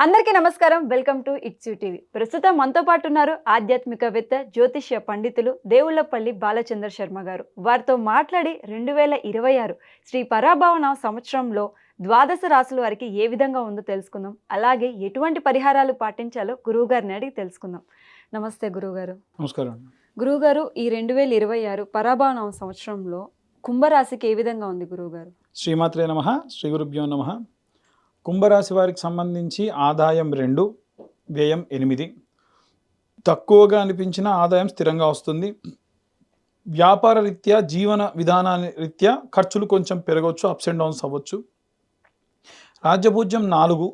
అందరికీ నమస్కారం. Welcome to it's you TV. ప్రస్తుతం మనతో పాటు ఉన్నారు ఆధ్యాత్మికవేత్త, జ్యోతిష్య పండితులు దేవుళ్లపల్లి బాలచంద్ర శర్మ గారు. వారితో మాట్లాడి 2026 శ్రీ పరాభవన సంవత్సరంలో ద్వాదశ రాశుల వారికి ఏ విధంగా ఉందో తెలుసుకుందాం. అలాగే ఎటువంటి పరిహారాలు పాటించాలో గురువుగారిని అడిగి తెలుసుకుందాం. నమస్తే గురువుగారు. నమస్కారం. గురువుగారు, ఈ 2026 పరాభవన సంవత్సరంలో కుంభరాశికి ఏ విధంగా ఉంది గురువుగారు? శ్రీమాత్రే నమః. శ్రీ గురుభ్యో నమః. కుంభరాశి వారికి సంబంధించి ఆదాయం 2, వ్యయం 8. తక్కువగా అనిపించిన ఆదాయం స్థిరంగా వస్తుంది. వ్యాపార రీత్యా, జీవన విధానాల రీత్యా ఖర్చులు కొంచెం పెరగవచ్చు, అప్స్ అండ్ డౌన్స్ అవ్వచ్చు. రాజ్యపూజ్యం 4.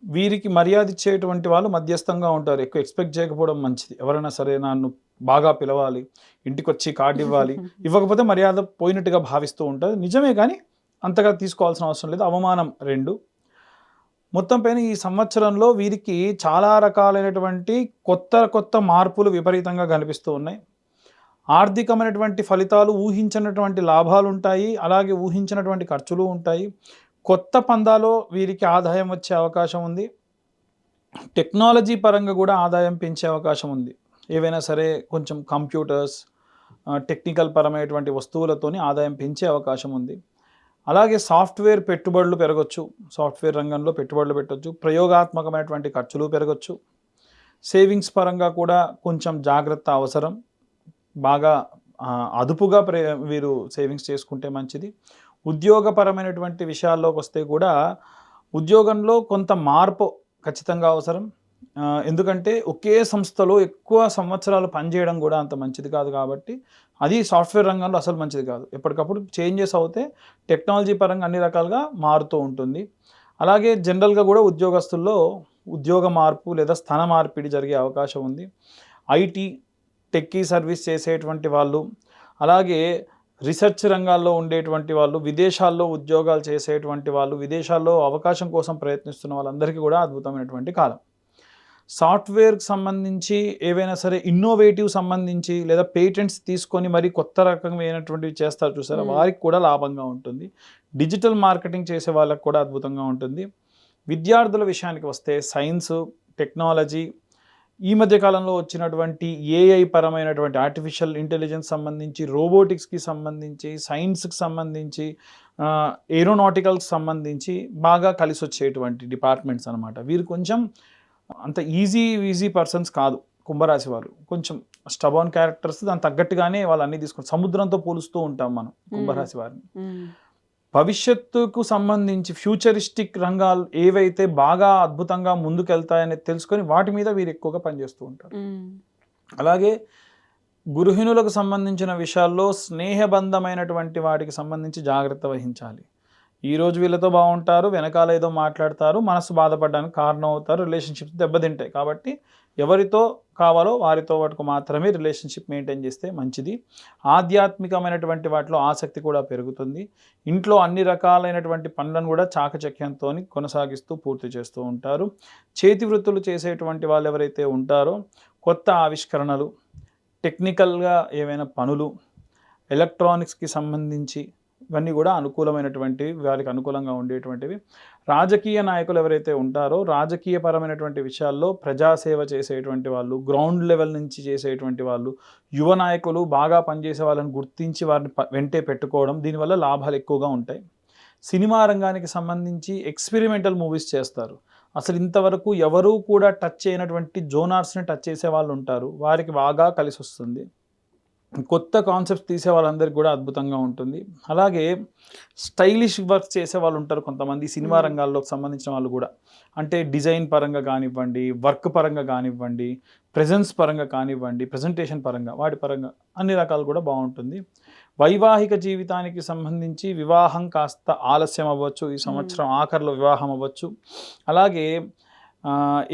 వీరికి మర్యాద ఇచ్చేటువంటి వాళ్ళు మధ్యస్థంగా ఉంటారు. ఎక్కువ ఎక్స్పెక్ట్ చేయకపోవడం మంచిది. ఎవరైనా సరే నన్ను బాగా పిలవాలి, ఇంటికి వచ్చి కార్డు ఇవ్వాలి, ఇవ్వకపోతే మర్యాద పోయినట్టుగా భావిస్తూ ఉంటారు. నిజమే, కానీ అంతగా తీసుకోవాల్సిన అవసరం లేదు. అవమానం 2. మొత్తం పైన ఈ సంవత్సరంలో వీరికి చాలా రకాలైనటువంటి కొత్త మార్పులు విపరీతంగా కనిపిస్తూ ఉన్నాయి. ఆర్థికమైనటువంటి ఫలితాలు, ఊహించినటువంటి లాభాలు ఉంటాయి, అలాగే ఊహించినటువంటి ఖర్చులు ఉంటాయి. కొత్త పందాలో వీరికి ఆదాయం వచ్చే అవకాశం ఉంది. టెక్నాలజీ పరంగా కూడా ఆదాయం పెంచే అవకాశం ఉంది. ఏవైనా సరే కొంచెం కంప్యూటర్స్, టెక్నికల్ పరమైనటువంటి వస్తువులతోని ఆదాయం పెంచే అవకాశం ఉంది. అలాగే సాఫ్ట్వేర్ పెట్టుబడులు పెరగచ్చు, సాఫ్ట్వేర్ రంగంలో పెట్టుబడులు పెట్టవచ్చు. ప్రయోగాత్మకమైనటువంటి ఖర్చులు పెరగచ్చు. సేవింగ్స్ పరంగా కూడా కొంచెం జాగ్రత్త అవసరం. బాగా అదుపుగా వీరు సేవింగ్స్ చేసుకుంటే మంచిది. ఉద్యోగపరమైనటువంటి విషయాల్లోకి వస్తే కూడా ఉద్యోగంలో కొంత మార్పు ఖచ్చితంగా అవసరం. ఎందుకంటే ఒకే సంస్థలో ఎక్కువ సంవత్సరాలు పనిచేయడం కూడా అంత మంచిది కాదు. కాబట్టి అది సాఫ్ట్వేర్ రంగంలో అసలు మంచిది కాదు. ఎప్పటికప్పుడు చేంజెస్ అవుతే టెక్నాలజీ పరంగా అన్ని రకాలుగా మారుతూ ఉంటుంది. అలాగే జనరల్గా కూడా ఉద్యోగస్తుల్లో ఉద్యోగ మార్పు లేదా స్థాన మార్పిడి జరిగే అవకాశం ఉంది. ఐటీ, టెక్కీ సర్వీస్ చేసేటువంటి వాళ్ళు, అలాగే రీసెర్చ్ రంగాల్లో ఉండేటువంటి వాళ్ళు, విదేశాల్లో ఉద్యోగాలు చేసేటువంటి వాళ్ళు, విదేశాల్లో అవకాశం కోసం ప్రయత్నిస్తున్న వాళ్ళందరికీ కూడా అద్భుతమైనటువంటి కాలం. సాఫ్ట్వేర్కి సంబంధించి ఏవైనా సరే ఇన్నోవేటివ్ సంబంధించి లేదా పేటెంట్స్ తీసుకొని మరి కొత్త రకమైనటువంటివి చేస్తారు చూసారా, వారికి కూడా లాభంగా ఉంటుంది. డిజిటల్ మార్కెటింగ్ చేసే వాళ్ళకి కూడా అద్భుతంగా ఉంటుంది. విద్యార్థుల విషయానికి వస్తే సైన్స్, టెక్నాలజీ, ఈ మధ్య కాలంలో వచ్చినటువంటి ఏఐ పరమైనటువంటి ఆర్టిఫిషియల్ ఇంటెలిజెన్స్ సంబంధించి, రోబోటిక్స్కి సంబంధించి, సైన్స్కి సంబంధించి, ఏరోనాటికల్కి సంబంధించి బాగా కలిసి వచ్చేటువంటి డిపార్ట్మెంట్స్ అనమాట. వీరు కొంచెం అంత ఈజీ పర్సన్స్ కాదు కుంభరాశి వారు. కొంచెం స్టబాన్ క్యారెక్టర్స్, దాని తగ్గట్టుగానే వాళ్ళు అన్నీ తీసుకుంటారు. సముద్రంతో పోలుస్తూ ఉంటాం మనం కుంభరాశి వారిని. భవిష్యత్తుకు సంబంధించి ఫ్యూచరిస్టిక్ రంగాలు ఏవైతే బాగా అద్భుతంగా ముందుకెళ్తాయని తెలుసుకొని వాటి మీద వీరు ఎక్కువగా పనిచేస్తూ ఉంటారు. అలాగే గృహిణులకు సంబంధించిన విషయాల్లో స్నేహబంధమైనటువంటి వాటికి సంబంధించి జాగ్రత్త వహించాలి. ఈరోజు వీళ్ళతో బాగుంటారు, వెనకాల ఏదో మాట్లాడతారు, మనసు బాధపడడానికి కారణం అవుతారు, రిలేషన్షిప్స్ దెబ్బతింటాయి. కాబట్టి ఎవరితో కావాలో వారితో వాటికి మాత్రమే రిలేషన్షిప్ మెయింటైన్ చేస్తే మంచిది. ఆధ్యాత్మికమైనటువంటి వాటిలో ఆసక్తి కూడా పెరుగుతుంది. ఇంట్లో అన్ని రకాలైనటువంటి పనులను కూడా చాకచక్యంతో కొనసాగిస్తూ పూర్తి చేస్తూ ఉంటారు. చేతి వృత్తులు చేసేటువంటి వాళ్ళు ఎవరైతే ఉంటారో కొత్త ఆవిష్కరణలు, టెక్నికల్గా ఏవైనా పనులు, ఎలక్ట్రానిక్స్కి సంబంధించి ఇవన్నీ కూడా అనుకూలమైనటువంటివి, వారికి అనుకూలంగా ఉండేటువంటివి. రాజకీయ నాయకులు ఎవరైతే ఉంటారో రాజకీయపరమైనటువంటి విషయాల్లో ప్రజాసేవ చేసేటువంటి వాళ్ళు, గ్రౌండ్ లెవెల్ నుంచి చేసేటువంటి వాళ్ళు, యువ నాయకులు బాగా పనిచేసే వాళ్ళని గుర్తించి వారిని వెంటే పెట్టుకోవడం, దీనివల్ల లాభాలు ఎక్కువగా ఉంటాయి. సినిమా రంగానికి సంబంధించి ఎక్స్పెరిమెంటల్ మూవీస్ చేస్తారు. అసలు ఇంతవరకు ఎవరూ కూడా టచ్ చేయనటువంటి జోనార్స్ని టచ్ చేసే వాళ్ళు ఉంటారు, వారికి బాగా కలిసి వస్తుంది. కొత్త కాన్సెప్ట్స్ తీసే వాళ్ళందరికీ కూడా అద్భుతంగా ఉంటుంది. అలాగే స్టైలిష్ వర్క్ చేసే వాళ్ళు ఉంటారు కొంతమంది సినిమా రంగాల్లోకి సంబంధించిన వాళ్ళు కూడా. అంటే డిజైన్ పరంగా కానివ్వండి, వర్క్ పరంగా కానివ్వండి, ప్రెజెన్స్ పరంగా కానివ్వండి, ప్రజెంటేషన్ పరంగా, వాటి పరంగా అన్ని రకాలు కూడా బాగుంటుంది. వైవాహిక జీవితానికి సంబంధించి వివాహం కాస్త ఆలస్యం అవ్వచ్చు, ఈ సంవత్సరం ఆఖరిలో వివాహం అవ్వచ్చు. అలాగే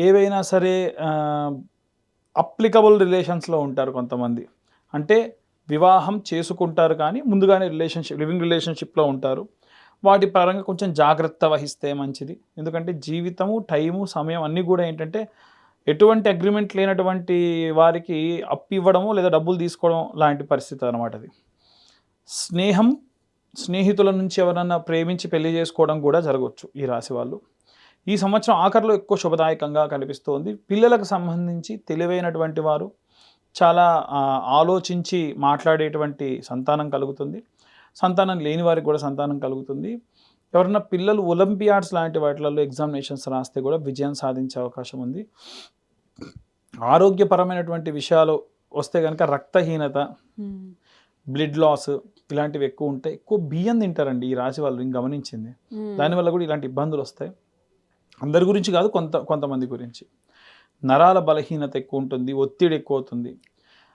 ఏవైనా సరే అప్లికబుల్ రిలేషన్స్లో ఉంటారు కొంతమంది. అంటే వివాహం చేసుకుంటారు కానీ ముందుగానే లివింగ్ రిలేషన్షిప్లో ఉంటారు. వాటి పరంగా కొంచెం జాగ్రత్త వహిస్తే మంచిది. ఎందుకంటే జీవితము, టైము, సమయం అన్నీ కూడా ఏంటంటే ఎటువంటి అగ్రిమెంట్ లేనటువంటి వారికి అప్పు ఇవ్వడము లేదా డబ్బులు తీసుకోవడం లాంటి పరిస్థితి అనమాట అది. స్నేహితుల నుంచి ఎవరన్నా ప్రేమించి పెళ్లి చేసుకోవడం కూడా జరగవచ్చు ఈ రాశి వాళ్ళు. ఈ సంవత్సరం ఆఖరిలో ఎక్కువ శుభదాయకంగా కనిపిస్తోంది. పిల్లలకు సంబంధించి తెలివైనటువంటి వారు చాలా ఆలోచించి మాట్లాడేటువంటి సంతానం కలుగుతుంది. సంతానం లేని వారికి కూడా సంతానం కలుగుతుంది. ఎవరన్నా పిల్లలు ఒలింపియాడ్స్ లాంటి వాటిలలో ఎగ్జామినేషన్స్ రాస్తే కూడా విజయం సాధించే అవకాశం ఉంది. ఆరోగ్యపరమైనటువంటి విషయాలు వస్తే కనుక రక్తహీనత, బ్లడ్ లాస్ ఇలాంటివి ఎక్కువ ఉంటాయి. ఎక్కువ బియ్యం తింటారండి ఈ రాశి వాళ్ళు, నేను గమనించింది. దానివల్ల కూడా ఇలాంటి ఇబ్బందులు వస్తాయి. అందరి గురించి కాదు, కొంతమంది గురించి. నరాల బలహీనత ఎక్కువ ఉంటుంది, ఒత్తిడి ఎక్కువ అవుతుంది.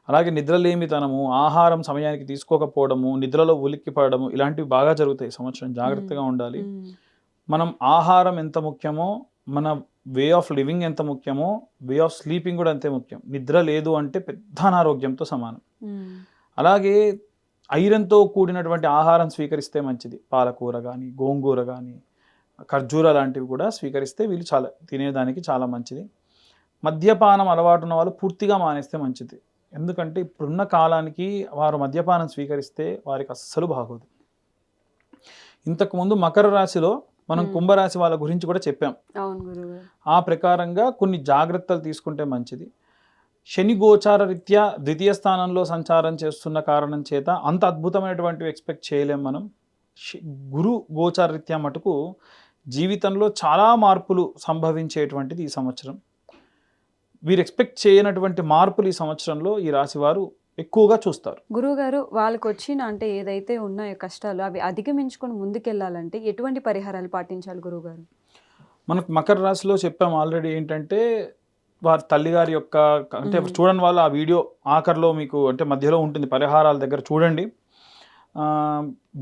అలాగే నిద్రలేమితనము, ఆహారం సమయానికి తీసుకోకపోవడము, నిద్రలో ఉలిక్కిపడము ఇలాంటివి బాగా జరుగుతాయి. సంవత్సరం జాగ్రత్తగా ఉండాలి. మనం ఆహారం ఎంత ముఖ్యమో, మన వే ఆఫ్ లివింగ్ ఎంత ముఖ్యమో, వే ఆఫ్ స్లీపింగ్ కూడా అంతే ముఖ్యం. నిద్ర లేదు అంటే పెద్ద అనారోగ్యంతో సమానం. అలాగే ఐరన్తో కూడినటువంటి ఆహారం స్వీకరిస్తే మంచిది. పాలకూర కానీ, గోంగూర కానీ, ఖర్జూర లాంటివి కూడా స్వీకరిస్తే వీళ్ళు చాలా తినేదానికి చాలా మంచిది. మద్యపానం అలవాటు ఉన్న వాళ్ళు పూర్తిగా మానేస్తే మంచిది. ఎందుకంటే ఇప్పుడున్న కాలానికి వారు మద్యపానం స్వీకరిస్తే వారికి అస్సలు బాగోదు. ఇంతకుముందు మకర రాశిలో మనం కుంభరాశి వాళ్ళ గురించి కూడా చెప్పాం. ఆ ప్రకారంగా కొన్ని జాగ్రత్తలు తీసుకుంటే మంచిది. శని గోచార రీత్యా ద్వితీయ స్థానంలో సంచారం చేస్తున్న కారణం చేత అంత అద్భుతమైనటువంటివి ఎక్స్పెక్ట్ చేయలేం మనం. గురు గోచార రీత్యా మటుకు జీవితంలో చాలా మార్పులు సంభవించేటువంటిది ఈ సంవత్సరం. వీరు ఎక్స్పెక్ట్ చేయనటువంటి మార్పులు ఈ సంవత్సరంలో ఈ రాశి వారు ఎక్కువగా చూస్తారు. గురువుగారు, వాళ్ళకి వచ్చిన అంటే ఏదైతే ఉన్నాయో కష్టాలు అవి అధిగమించుకొని ముందుకెళ్ళాలంటే ఎటువంటి పరిహారాలు పాటించాలి గురువుగారు? మనకు మకర రాశిలో చెప్పాం ఆల్రెడీ. ఏంటంటే వారి తల్లిగారి యొక్క అంటే చూడండి వాళ్ళు ఆ వీడియో ఆఖరిలో మీకు అంటే మధ్యలో ఉంటుంది, పరిహారాల దగ్గర చూడండి.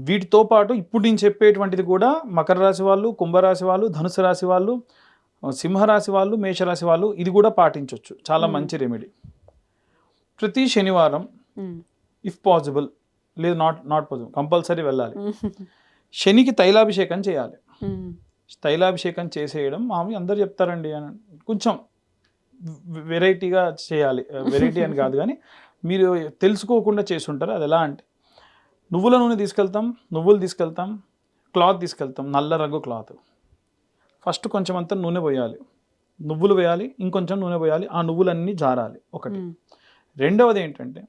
వీటితో పాటు ఇప్పుడు నేను చెప్పేటువంటిది కూడా మకర రాశి వాళ్ళు, కుంభరాశి వాళ్ళు, ధనుసు రాశి వాళ్ళు, సింహరాశి వాళ్ళు, మేషరాశి వాళ్ళు ఇది కూడా పాటించవచ్చు. చాలా మంచి రెమెడీ. ప్రతి శనివారం ఇఫ్ పాసిబుల్, లేదు నాట్ పాసిబుల్, కంపల్సరీ వెళ్ళాలి. శనికి తైలాభిషేకం చేయాలి. తైలాభిషేకం చేసేయడం మామూలు అందరు చెప్తారండి అని, కొంచెం వెరైటీగా చేయాలి. వెరైటీ అని కాదు కానీ మీరు తెలుసుకోకుండా చేస్తుంటారు. అది ఎలా అంటే నువ్వుల నూనె తీసుకెళ్తాం, నువ్వులు తీసుకెళ్తాం, క్లాత్ తీసుకెళ్తాం, నల్ల రంగు క్లాత్. ఫస్ట్ కొంచెం అంతా నూనె పోయాలి, నువ్వులు వేయాలి, ఇంకొంచెం నూనె పోయాలి, ఆ నువ్వులన్నీ జారాలి ఒకటి. రెండవది ఏంటంటే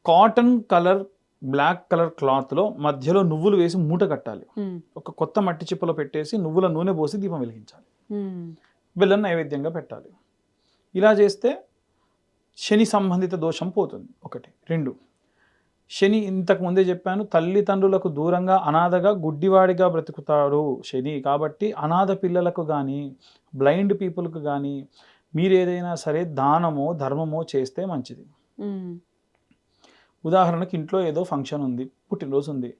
కాటన్ కలర్ బ్లాక్ కలర్ క్లాత్లో మధ్యలో నువ్వులు వేసి మూట కట్టాలి. ఒక కొత్త మట్టి చిప్పలో పెట్టేసి నువ్వుల నూనె పోసి దీపం వెలిగించాలి. బెల్లం నైవేద్యంగా పెట్టాలి. ఇలా చేస్తే శని సంబంధిత దోషం పోతుంది. ఒకటి. రెండు, శని ఇంతకు ముందే చెప్పాను, తల్లిదండ్రులకు దూరంగా అనాథగా గుడ్డివాడిగా బ్రతుకుతాడు శని. కాబట్టి అనాథ పిల్లలకు కానీ బ్లైండ్ పీపుల్కి కానీ మీరు ఏదైనా సరే దానమో ధర్మమో చేస్తే మంచిది. ఉదాహరణకి ఇంట్లో ఏదో ఫంక్షన్ ఉంది, పుట్టినరోజు ఉంది,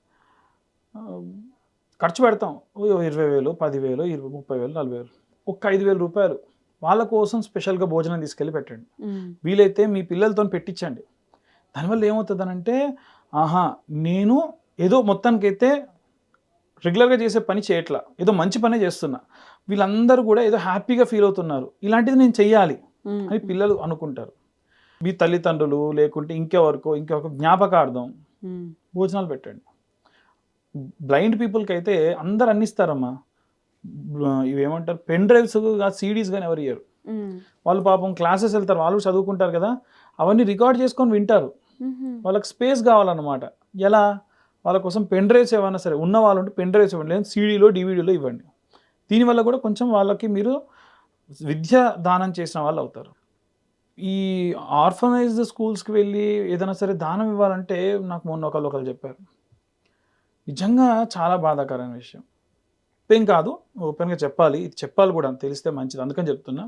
ఖర్చు పెడతాం 20,000, 10,000, 20,000, 30,000, 40,000, ఒక 5,000 రూపాయలు వాళ్ళ కోసం స్పెషల్గా భోజనం తీసుకెళ్ళి పెట్టండి. వీలైతే మీ పిల్లలతో పెట్టించండి. దానివల్ల ఏమవుతుందనంటే నేను ఏదో మొత్తానికైతే రెగ్యులర్గా చేసే పని చేయట్లా, ఏదో మంచి పనే చేస్తున్నా, వీళ్ళందరూ కూడా ఏదో హ్యాపీగా ఫీల్ అవుతున్నారు, ఇలాంటిది నేను చెయ్యాలి అని పిల్లలు అనుకుంటారు. మీ తల్లిదండ్రులు లేకుంటే ఇంకొక జ్ఞాపకార్థం భోజనాలు పెట్టండి. బ్లైండ్ పీపుల్కి అయితే అందరు అన్నిస్తారమ్మా. ఇవేమంటారు, పెన్ డ్రైవ్స్ CDs కానీ ఎవరు ఇయ్యరు. వాళ్ళు పాపం క్లాసెస్ వెళ్తారు, వాళ్ళు చదువుకుంటారు కదా, అవన్నీ రికార్డ్ చేసుకొని వింటారు. వాళ్ళకి స్పేస్ కావాలన్నమాట. ఎలా? వాళ్ళ కోసం పెన్ డ్రైవ్స్ ఏమైనా సరే ఉన్న వాళ్ళు ఉంటే పెన్ డ్రైవ్స్ ఇవ్వండి, లేదా CDలో DVDలో ఇవ్వండి. దీనివల్ల కూడా కొంచెం వాళ్ళకి మీరు విద్య దానం చేసిన వాళ్ళు అవుతారు. ఈ ఆర్ఫనైజ్డ్ స్కూల్స్కి వెళ్ళి ఏదైనా సరే దానం ఇవ్వాలంటే నాకు మొన్న ఒకళ్ళు చెప్పారు, నిజంగా చాలా బాధాకరమైన విషయం. ఏం కాదు, ఓపెన్గా చెప్పాలి, ఇది చెప్పాలి కూడా, తెలిస్తే మంచిది, అందుకని చెప్తున్నా.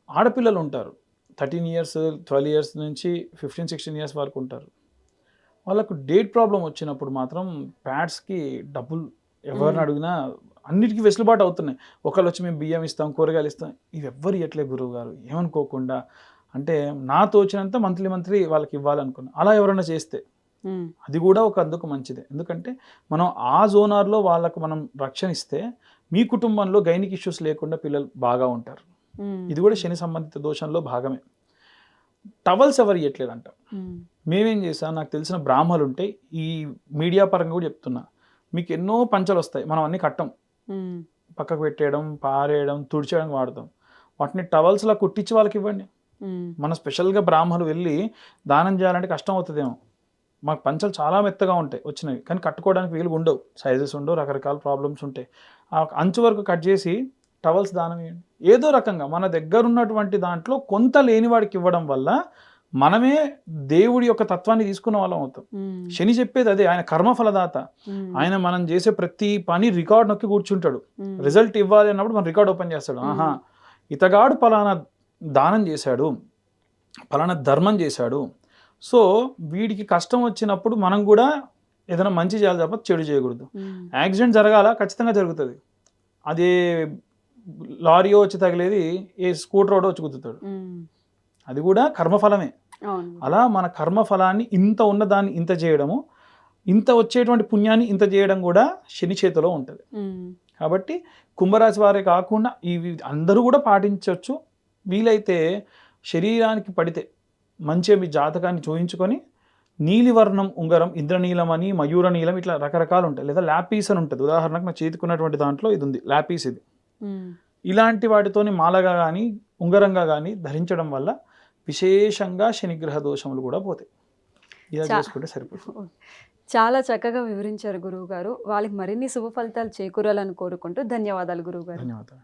ఆడపిల్లలు ఉంటారు 13 years 12 years నుంచి 15-16 years వరకు ఉంటారు. వాళ్ళకు డేట్ ప్రాబ్లం వచ్చినప్పుడు మాత్రం ప్యాడ్స్కి డబ్బులు ఎవరిని అడిగినా అన్నిటికీ వెసులుబాటు అవుతున్నాయి. ఒకళ్ళు వచ్చి మేము బియ్యం ఇస్తాం, కూరగాయలు ఇస్తాం, ఇవి ఎవ్వరు ఇవ్వట్లేదు గురువు గారు, ఏమనుకోకుండా. అంటే నా తోచినంత మంత్లీ వాళ్ళకి ఇవ్వాలనుకున్నా. అలా ఎవరైనా చేస్తే అది కూడా ఒక అందుకు మంచిదే. ఎందుకంటే మనం ఆ జోనార్లో వాళ్ళకు మనం రక్షణ ఇస్తే మీ కుటుంబంలో గైనిక్ ఇష్యూస్ లేకుండా పిల్లలు బాగా ఉంటారు. ఇది కూడా శని సంబంధిత దోషంలో భాగమే. టవల్స్ ఎవరు ఇవ్వట్లేదంట. మేమేం చేసాం, నాకు తెలిసిన బ్రాహ్మలు ఉంటే ఈ మీడియా పరంగా కూడా చెప్తున్నా, మీకు ఎన్నో పంచలు వస్తాయి, మనం అన్నీ కట్టం. పక్కకు పెట్టేయడం, పారేయడం, తుడిచేయడానికి వాడతాం. వాటిని టవల్స్లా కుట్టించి వాళ్ళకి ఇవ్వండి. మన స్పెషల్గా బ్రాహ్మణులు వెళ్ళి దానం చేయాలంటే కష్టం అవుతుందేమో. మాకు పంచలు చాలా మెత్తగా ఉంటాయి వచ్చినవి, కానీ కట్టుకోవడానికి వీలు ఉండవు, సైజెస్ ఉండవు, రకరకాల ప్రాబ్లమ్స్ ఉంటాయి. ఆ అంచు వరకు కట్ చేసి టవల్స్ దానం ఇవ్వండి. ఏదో రకంగా మన దగ్గర ఉన్నటువంటి దాంట్లో కొంత లేనివాడికి ఇవ్వడం వల్ల మనమే దేవుడి యొక్క తత్వాన్ని తీసుకున్న వాళ్ళం అవుతాం. శని చెప్పేది అదే, ఆయన కర్మఫలదాత. ఆయన మనం చేసే ప్రతి పని రికార్డ్ నొక్కి కూర్చుంటాడు. రిజల్ట్ ఇవ్వాలి అన్నప్పుడు మన రికార్డ్ ఓపెన్ చేస్తాడు. ఆహా, ఇతగాడు పలానా దానం చేశాడు, పలానా ధర్మం చేశాడు, సో వీడికి కష్టం వచ్చినప్పుడు మనం కూడా ఏదైనా మంచి చేయాలి తప్ప చెడు చేయకూడదు. యాక్సిడెంట్ జరగాల, ఖచ్చితంగా జరుగుతుంది. అదే లారీ వచ్చి తగిలేది ఏ స్కూటర్ రోడ్ వచ్చి గుద్దుతాడు, అది కూడా కర్మఫలమే. అలా మన కర్మఫలాన్ని ఇంత ఉన్నదాన్ని ఇంత చేయడము, ఇంత వచ్చేటువంటి పుణ్యాన్ని ఇంత చేయడం కూడా శని చేతిలో ఉంటుంది. కాబట్టి కుంభరాశి వారే కాకుండా ఇవి అందరూ కూడా పాటించవచ్చు. వీలైతే శరీరానికి పడితే మంచిగా మీ జాతకాన్ని చూయించుకొని నీలివర్ణం ఉంగరం, ఇంద్రనీలం అని, మయూర నీలం, ఇట్లా రకరకాలు ఉంటాయి. లేదా ల్యాపీస్ అని ఉంటుంది. ఉదాహరణకు నా చేతికున్నటువంటి దాంట్లో ఇది ఉంది, ల్యాపీస్. ఇది ఇలాంటి వాటితోని మాలగా కానీ ఉంగరంగా కానీ ధరించడం వల్ల విశేషంగా శనిగ్రహ దోషములు కూడా పోతాయి. ఇలా చేసుకుంటే సరిపోతుంది. చాలా చక్కగా వివరించారు గురువు గారు. వాళ్ళకి మరిన్ని శుభ ఫలితాలు చేకూరాలని కోరుకుంటూ ధన్యవాదాలు గురువు గారు. ధన్యవాదాలు.